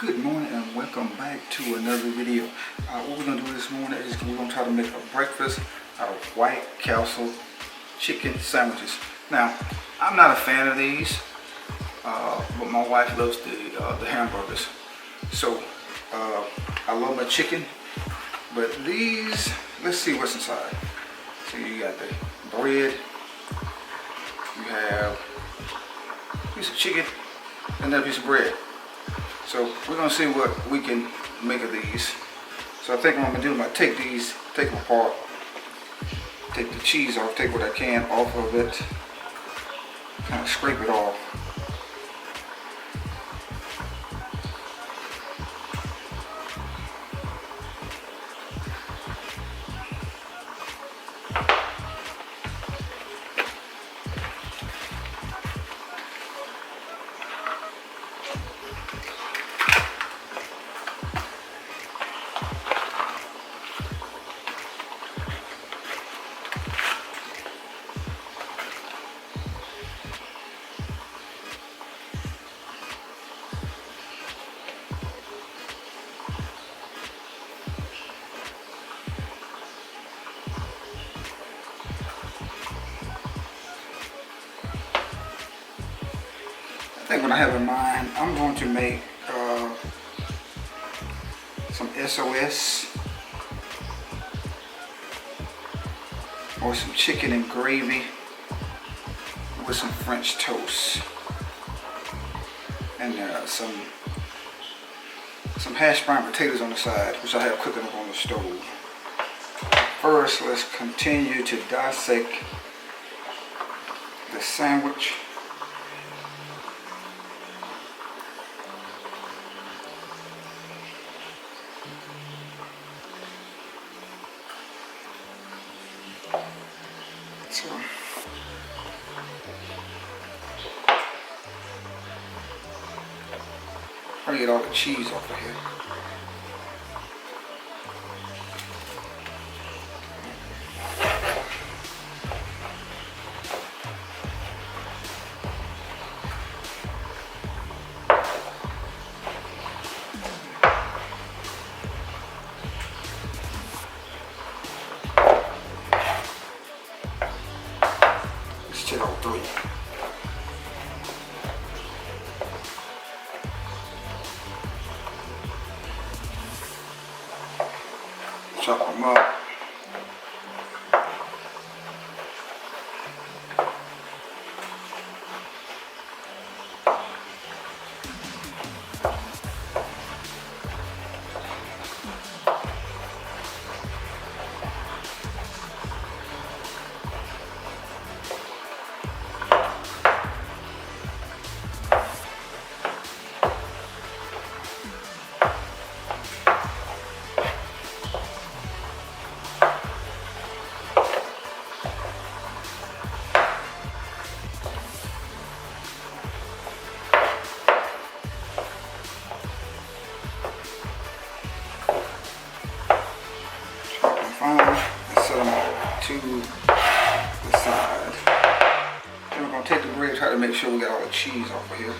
Good morning and welcome back to another video. What we're going to do this morning is we're going to try to make a breakfast out of White Castle chicken sandwiches. Now, I'm not a fan of these, but my wife loves the hamburgers. So, I love my chicken, but these, let's see what's inside. So you got the bread, you have a piece of chicken, and another piece of bread. So we're gonna see what we can make of these. So I think what I'm gonna do, I'm gonna take them apart, take the cheese off, take what I can off of it, kind of scrape it off. I think what I have in mind, I'm going to make some SOS or some chicken and gravy with some French toast and some hashed brown potatoes on the side, which I have cooking up on the stove. First, let's continue to dissect the sandwich. So, try to get all the cheese off of here. All three. Chop them up. And set them to the side. Then we're going to take the bread, try to make sure we got all the cheese off of here.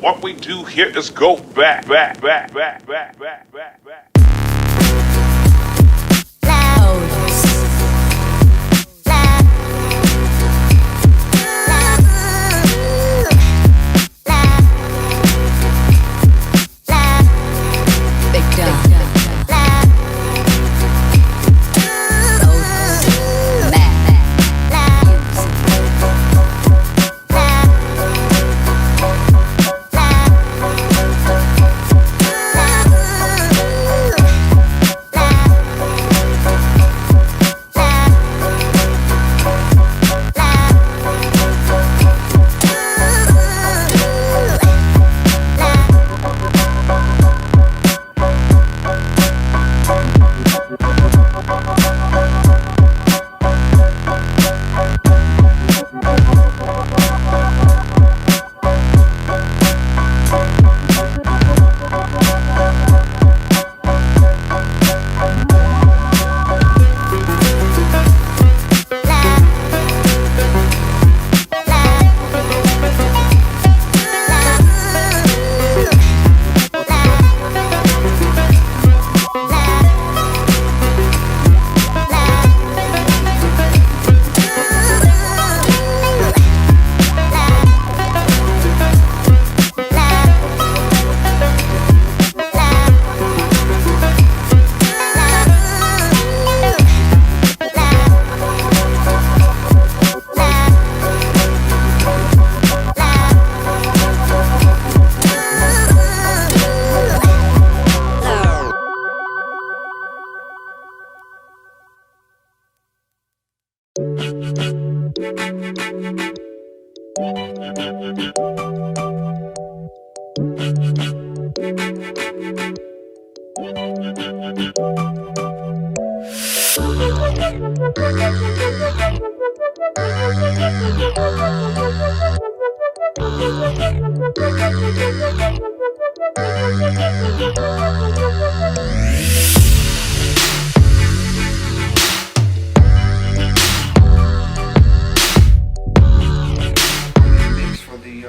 What we do here is go back.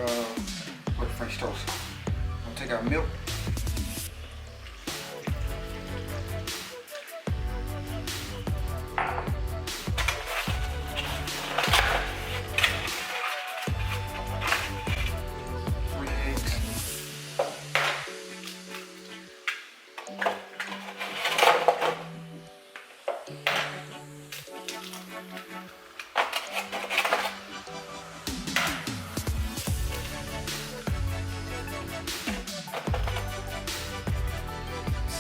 for the French toast. I'll take our milk.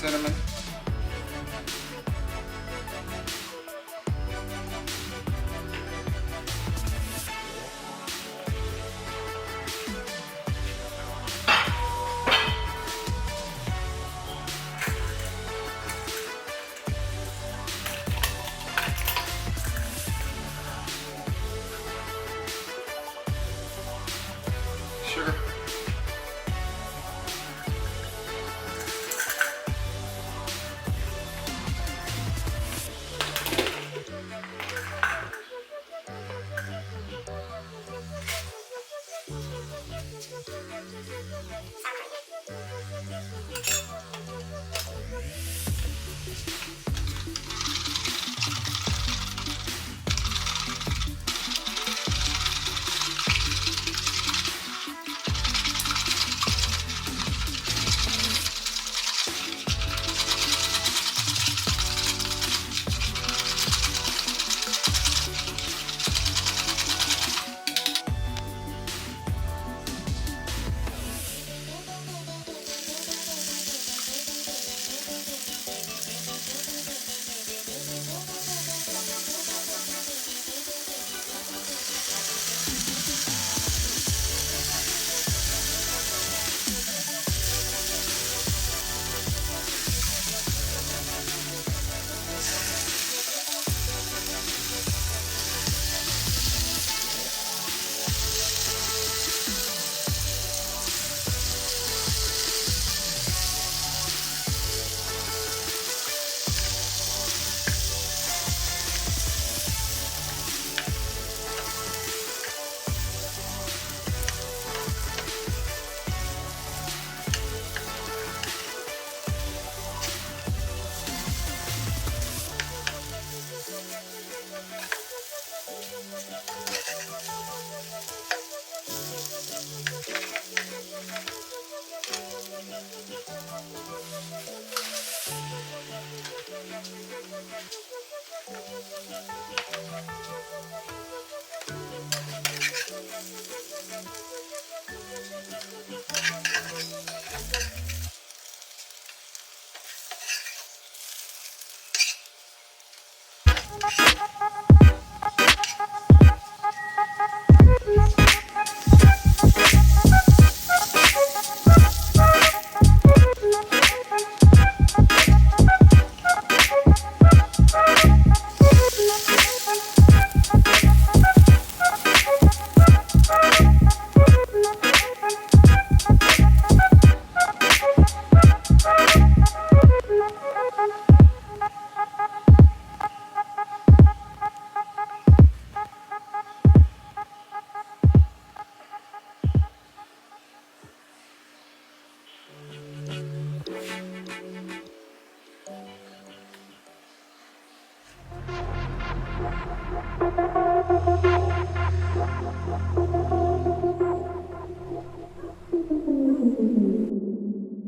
Cinnamon, sugar,